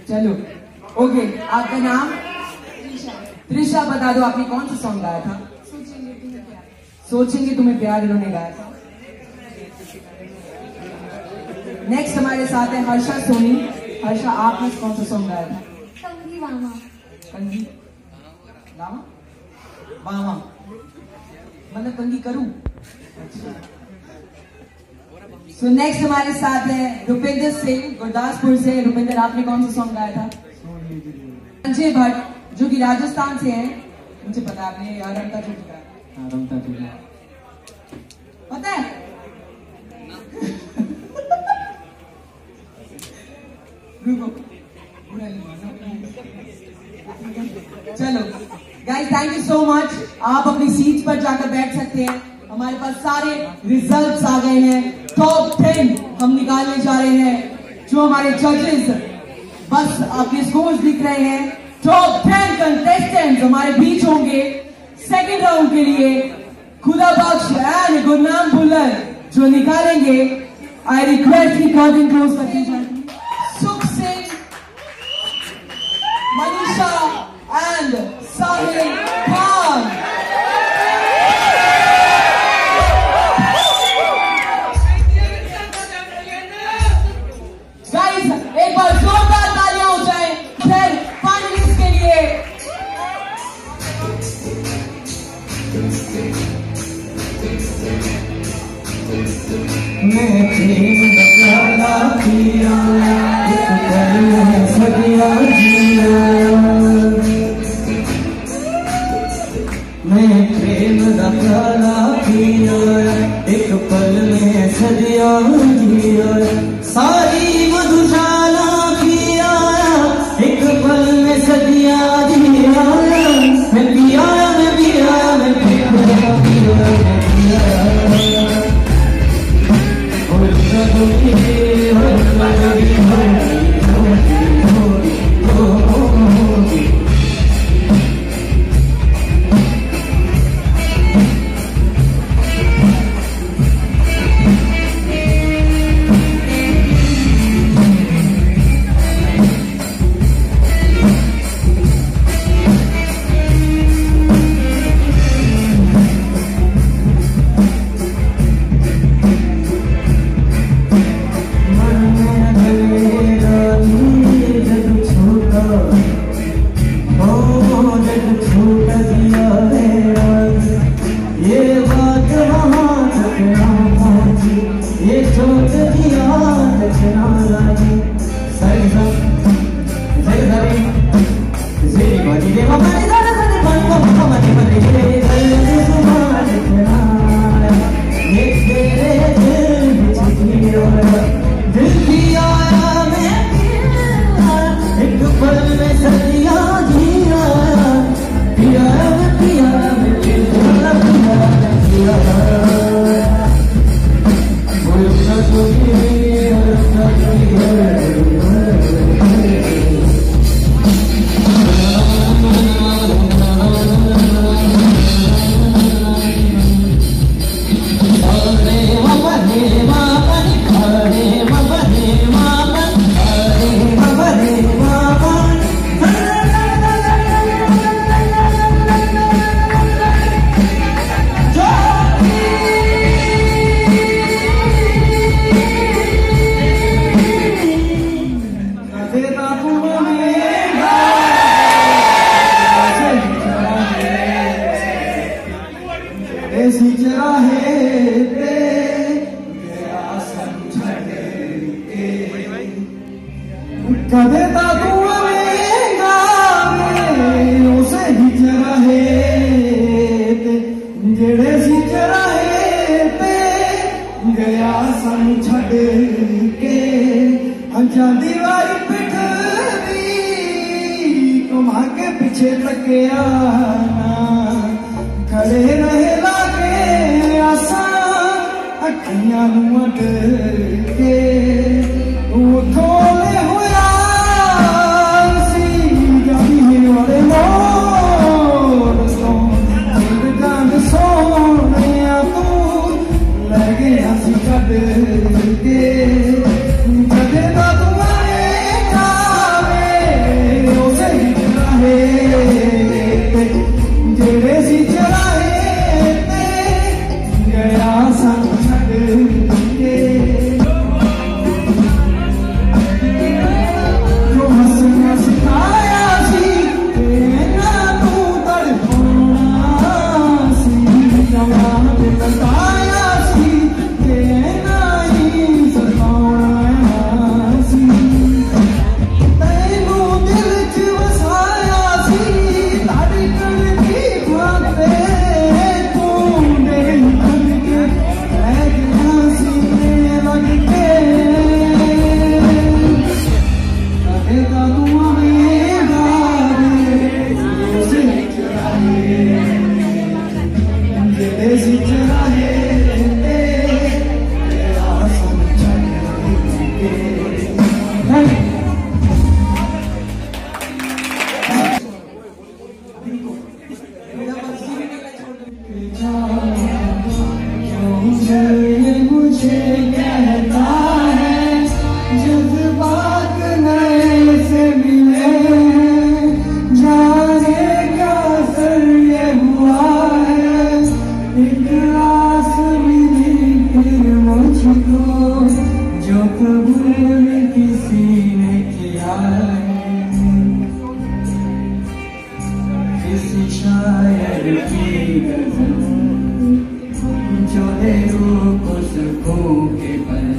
चलो ओके, आपका नाम? त्रिशा। बता दो आपने कौन सा सॉन्ग गाया था? सोचेंगे तुम्हें प्यार, इन्होंने गाया था। नेक्स्ट हमारे साथ है हर्षा सोनी। हर्षा, आपने कौन सा सॉन्ग गाया था? कंगी मामा। कंगी लामा मामा, मतलब कंगी करूं। सो नेक्स्ट हमारे साथ है रुपिंदर सिंह गुरदासपुर से। रुपिंदर, आपने कौन सा सॉन्ग गाया था? संजय भट्ट, जो कि राजस्थान से है। मुझे पता है आपने रमता चुकी गाया। रमता चुकी पता है? चलो guys, thank you so much. आप अपनी सीट पर जाकर बैठ सकते हैं। हमारे पास सारे रिजल्ट्स आ गए हैं। टॉप 10 हम निकालने जा रहे हैं। जो हमारे जजेस, बस आपके स्कोर्स दिख रहे हैं। टॉप 10 कंटेस्टेंट्स हमारे बीच होंगे सेकंड राउंड के लिए। खुदा बख्श एंड गुरनाम बुल्लर जो निकालेंगे। आई रिक्वेस्ट की कर्टन क्लोज करती जाए। सुख सिंह, मनीषा एंड साहिल खान। गाइस, एक बार जोरदार तालियां हो जाए फिर फाइनलिस्ट के लिए। मैं प्रेम का प्याला पिया, एक पल में सदिया जिया। मैं प्रेम का प्याला पिया, एक पल में सदिया जिया। सारी मधुशाला पिया, एक पल में सदिया जिया। मैं पिया, मैं पिया, मैं पिया, मैं पिया, मैं पिया। कदे ता तू आवेगा उसे ही चराहे ते जेड़े सी चराहे ते गया सन छड़ के जांदी वाली पिठ दी घुमा के पीछे तकिया खड़े रहे लागे आसा अखियां नूं अड के उठोले होया सी जानी वाले मोर सो जान सोने तू के जदे दा तू आएगा वे उसे ही चराहे जेड़े सी चराहे ते गया सन छड़ के जो हंसना सिखाया सी ना तू तड़पाना सी जवान बताया सी ना ही सताना सी तैनू दिल च वसाया सी धड़कन की बाते तू दिल बन के रह गया सीने लग के कहेगा तू आएगा उसे चराहे जेड़े सी चराहे मुझे कहता है जज्बात नए से मिले जाने क्या असर ये हुआ है एक आस मिली फिर मुझको जो कबूल किसी ने किया है किसी शायर की गजल जो दे रूप सुकून के पल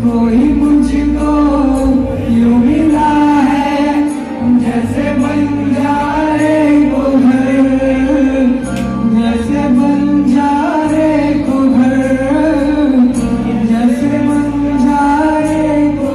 कोई मुझको यूं मिला है जैसे बंजारे को घर जैसे बंजारे को घर जैसे बंजारे को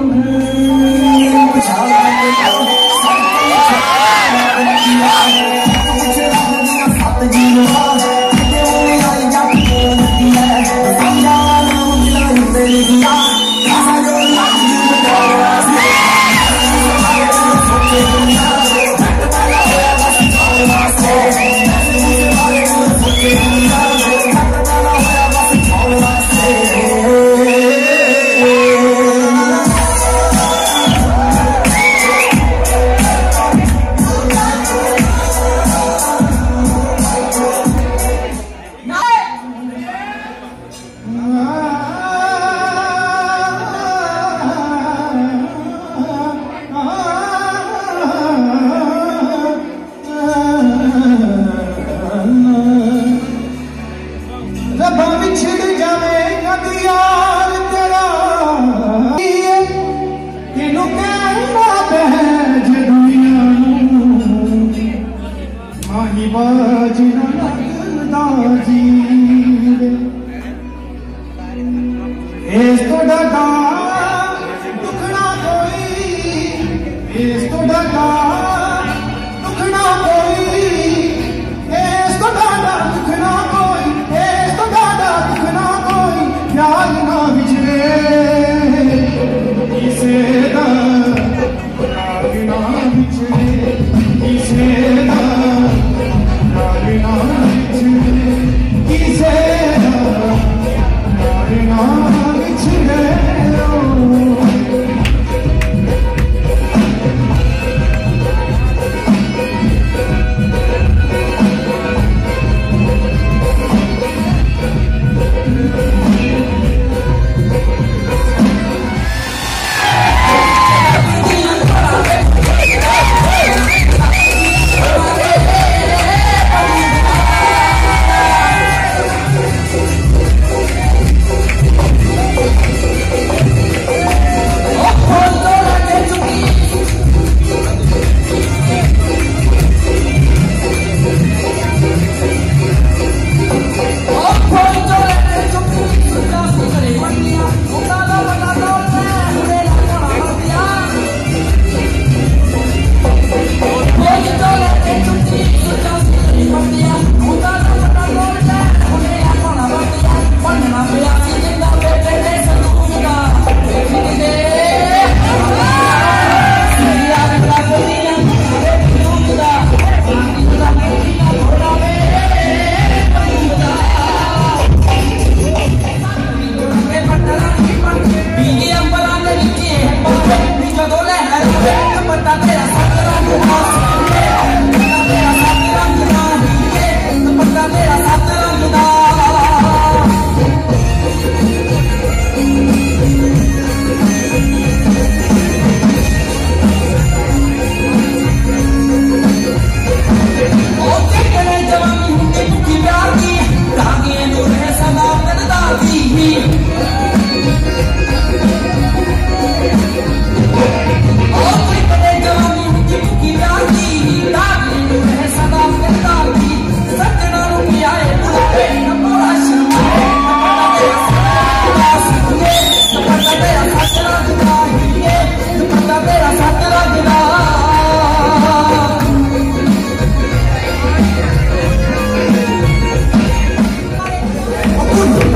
Krishna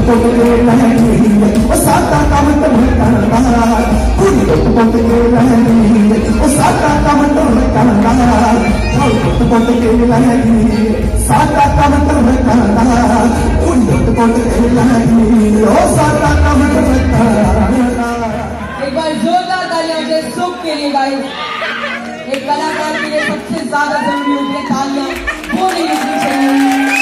पुट के लैनी ओ सादा काम टमकाना कुड़ी पुट के लैनी ओ सादा काम टमकाना पुट के लैनी सादा काम टमकाना कुड़ी पुट के लैनी ओ सादा काम टमकाना। एक बार जोरदार तालियां हो जाए सुख के लिए गाइस। एक कलाकार के लिए सबसे ज्यादा जरूरी होती है तालियां, वो नहीं रुकनी चाहिए।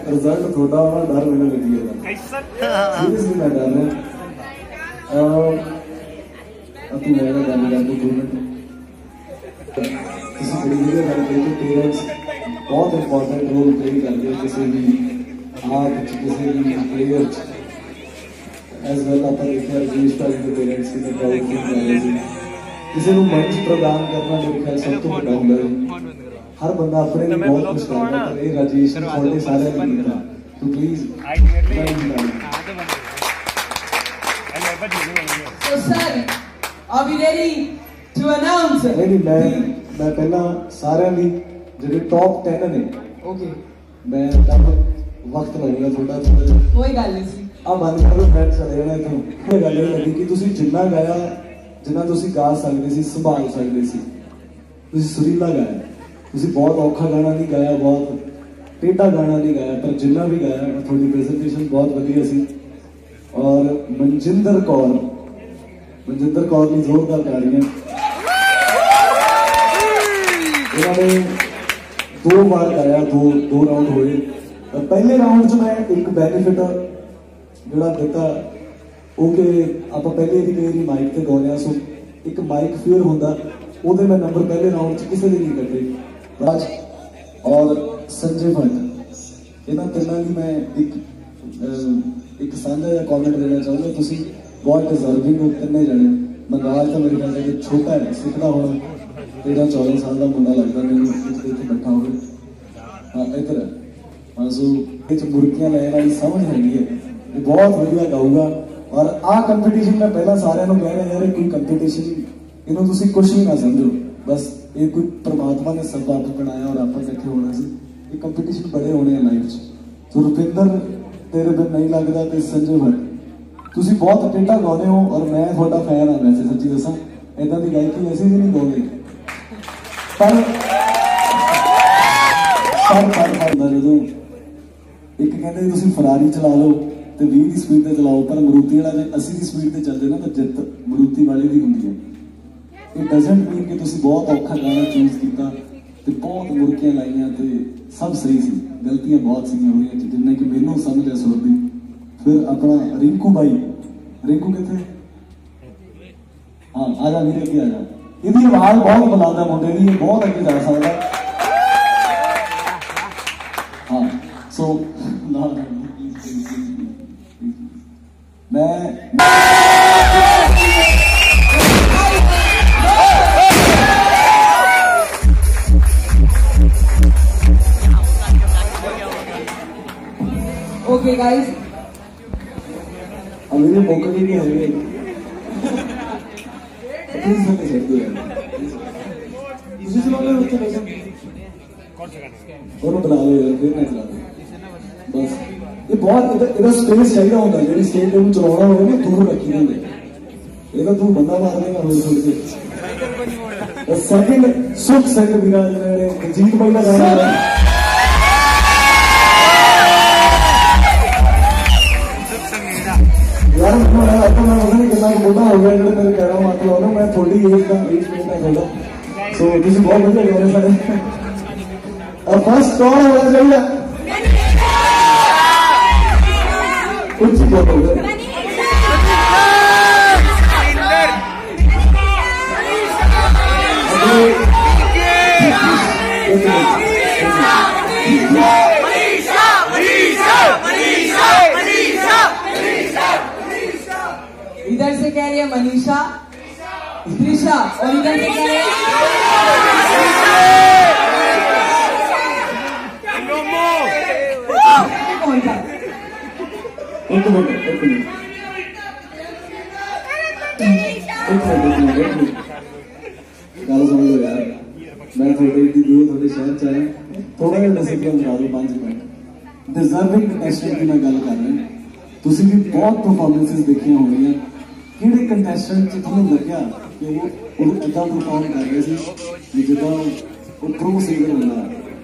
रिजल्ट थोड़ा डर मैंने लगी है सीरियसली मैं डर रहा अब तू मेरा गाना गाते 2 मिनट किसी बड़ी जगह गल करिए पेरेंट्स बहुत इंपॉर्टेंट रोल प्ले करते हैं किसी भी आर्ट किसी भी प्लेयर एज वेल आप देखिए रजीश भाई के पेरेंट्स की प्राउड फील कर रहे थे किसी को मंच प्रदान करना मेरे ख्याल सब तो बड़ा हुंदा है हर बंदा अपने लिए बहुत कुछ करता है ये राजेश ने थोड़े सारे नहीं था तो please So sir, are we ready to announce? नहीं मैं पहला सारे भी जो टॉप 10 ने Okay. मैं तब वक्त लगेगा थोड़ा कोई गल नहीं सी अब बंद करो मैं चले जाना इथों ये गल लगी कि ਤੁਸੀਂ ਜਿੰਨਾ ਗਾਇਆ ਜਿੰਨਾ ਤੁਸੀਂ ਗਾ ਸਕਦੇ ਸੀ ਸੰਭਾਲ ਸਕਦੇ ਸੀ ਤੁਸੀਂ ਸੁਰੀਲਾ ਗਾਇਆ ਤੁਸੀਂ ਬਹੁਤ ਔਖਾ ਗਾਣਾ ਨਹੀਂ ਗਾਇਆ ਬਹੁਤ ਟੇਢਾ ਗਾਣਾ ਨਹੀਂ ਗਾਇਆ ਪਰ ਜਿੰਨਾ ਵੀ ਗਾਇਆ ਤੁਹਾਡੀ ਪ੍ਰੈਜੈਂਟੇਸ਼ਨ ਬਹੁਤ ਵਧੀਆ ਸੀ ਔਰ ਮਨਜਿੰਦਰ ਕੌਰ ਨੇ ਜ਼ੋਰਦਾਰ ਤਾੜੀਆਂ ਇਹਨਾਂ ਨੇ 2 बार गाया 2 राउंड होए पहले राउंड च मैं एक बेनिफिट जोड़ा दिता ओके आप पहले भी कई बार माइक से गाने सो एक माइक फेयर होंदा ओदे मैं नंबर पहले राउंड च किसी ने नहीं कटे राज और संजय भट्ट इन्हां तिन्नां दी मैं एक साझा या कॉमेंट देना चाहूँगा तुसी बहुत डिजर्विंग हो तिन्ने जने मंगाल तो मेरे ख्याल से छोटा है सीखदा होना 13-14 साल का मुंडा लगता मैंने इतने बैठा हो हाँ इधर हाँ सो मुर्गियां लैन वाली समझ हैगी है ये बहुत वधिया गाऊगा और आ कंपीटिशन मैं पहला सारे कह रहा यार कोई कंपीटिशन इन्हों तुसी कुछ भी ना समझो बस ये कोई परमात्मा ने सब आप बनाया और आप इकट्ठे होना सी ये कंपीटिशन बड़े होने हैं लाइफ तो रुपिंदर तेरे बिन नहीं लगता तो संजय भट्ट तुसी बहुत टेढ़ा गाने हो और मैं थोड़ा फैन हाँ वैसे सच्ची दसा इदा की गायकी ऐसी भी नहीं गाँगे पर जो एक कहते तुम फरारी चला लो तो 20 की स्पीड से चलाओ, पर मरूती वाला जो 80 की स्पीड से चलते ना तो जित मरूती वाले की होंगी है। इट डजंट मीन कि तुम बहुत औखा गाना चूज किया तो बहुत मुर्कियां लाइया तो सब सही सी, गलतियां बहुत सी हो रही जिन्हें कि मैनू समझ है सुर दी। फिर अपना रिंकू भाई, रिंकू कितने? हाँ आजा मेरे अगे आजा, इसकी आवाज बहुत बुलंद है मुंडे की, बहुत अगे जा सकता। हाँ सो मैं ओके गाइस, अब मेरे मौका भी नहीं है प्लीज हमें सेट दो यार, मुझे चला लो बच्चे पैसा और बना लो यार, फिर मैं चला दूं बस। ये बहुत इधर स्पेस चाहिए होता है, जेडी स्टेज पे चलाना हो ना दूर रखी होंगे, ਇਹਦਾ ਤੂੰ ਬੰਦਾ ਮਾਰ ਦੇਗਾ ਹੋਰ ਛੋੜ ਕੇ। ਸੈਕਿੰਡ ਸੁਖ ਸਿੰਘ ਵੀਰਾ ਜਿਹੜੇ ਜੀਤ ਬਾਈ ਦਾ ਗਾਣਾ यार तो मैं पता नहीं कितना मोटा हो गया जो मेरे कहना मात्र हो, मैं थोड़ी एज का थोड़ा सो किसी बहुत बढ़िया गा रहे सारे। और फर्स्ट कौन होना चाहिए? कुछ बहुत हो गया इधर से कह रही है मनीषा, त्रिशा, और इधर से कह रही है कौन था? एक मिनट गल सुन लो यार, मैं थोड़े दूर थोड़े शहर च आया, थोड़ा जिहा डिसिप्लिन करा दो 5 मिनट। डिजर्विंग कंटेस्टेंट की मैं गल कर रहा, तुसी भी बहुत परफॉर्मेंसेस देखी होंगी, किहड़े कंटेस्टेंट तुहानूं लग्या कि वो इदां परफॉर्म कर रहे सी जिद्दां वो प्रो सिंगर होंदा,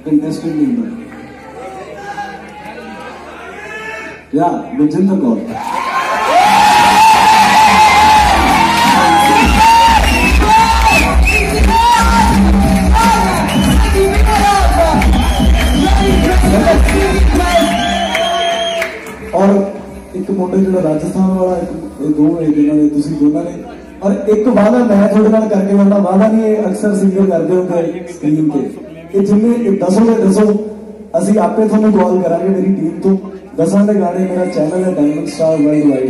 कंटेस्टेंट नहीं होंदा? या बलजिंदर कौर और एक मुंडे जो राजस्थान वाला, एक दो जिन्होंने तुसी दोनों ने, और एक वादा मैं थोड़े नाल करके वाला वादा नहीं है, अक्सर सिंगर करते होंगे स्क्रीन पे, ये जिन्हें 10 दे 10 असी आपे थोड़ा कॉल करांगे मेरी टीम तो 10 के गाने। मेरा चैनल है डायमंड स्टार वर्ल्ड वाइड,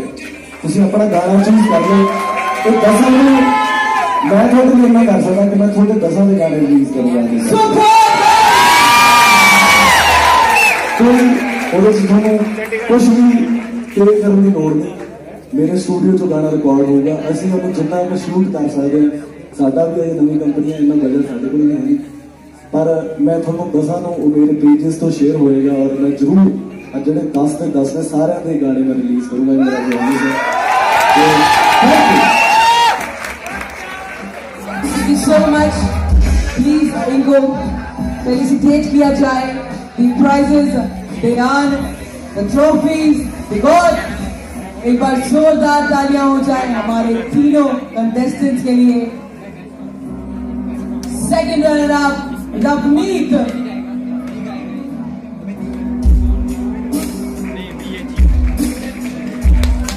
तुसी अपना गाना चूज कर लो तो 10 में मैं थोड़े निर्णय कर सकता कि मैं थोड़े 10 के गाने रिलीज करूंगा। कोई कुछ भी पे करने की लोड़ नहीं, मेरे स्टूडियो चो गाना रिकॉर्ड होगा, असं हम जिन्ना मैं शूट कर सकते हैं, साडा भी अजे नवी कंपनी है, इन्ना बजट साडे कोल नहीं है, पर मैं थोड़ा 10 मेरे पेजेस तो शेयर होएगा और मैं जरूर जो 10 के 10 ने सारे के गाने में रिलीज करूंगा। मेरा प्रॉमिस है। Thank you so much. Please इनको फेलिसिटेट किया जाए, the prizes they earn, the trophies they got। एक बार जोरदार तालियां हो जाए हमारे तीनों कंटेस्टेंट्स के लिए। Second runner up Ravneet,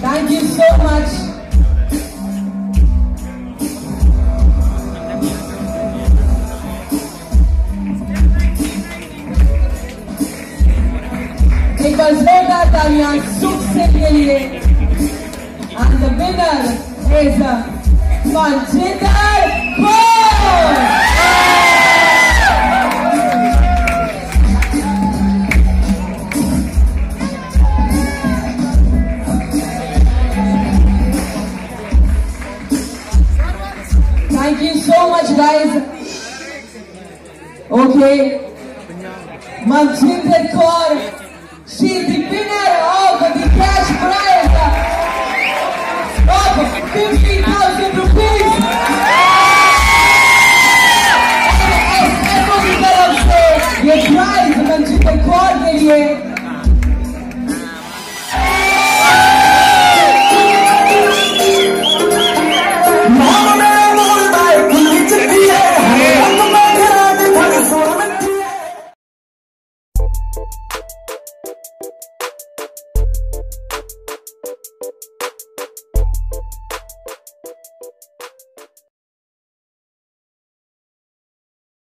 thank you so much. एक बार जोरदार तालियां सुख से के लिए। And the winner is Manjinder Kaur। Thank you so much, guys. Okay, Manjinder Kaur, she is the winner of the cash prize of 50,000 rupees। SFO की तरफ से ये प्राइज मंजिंदर कौर के लिए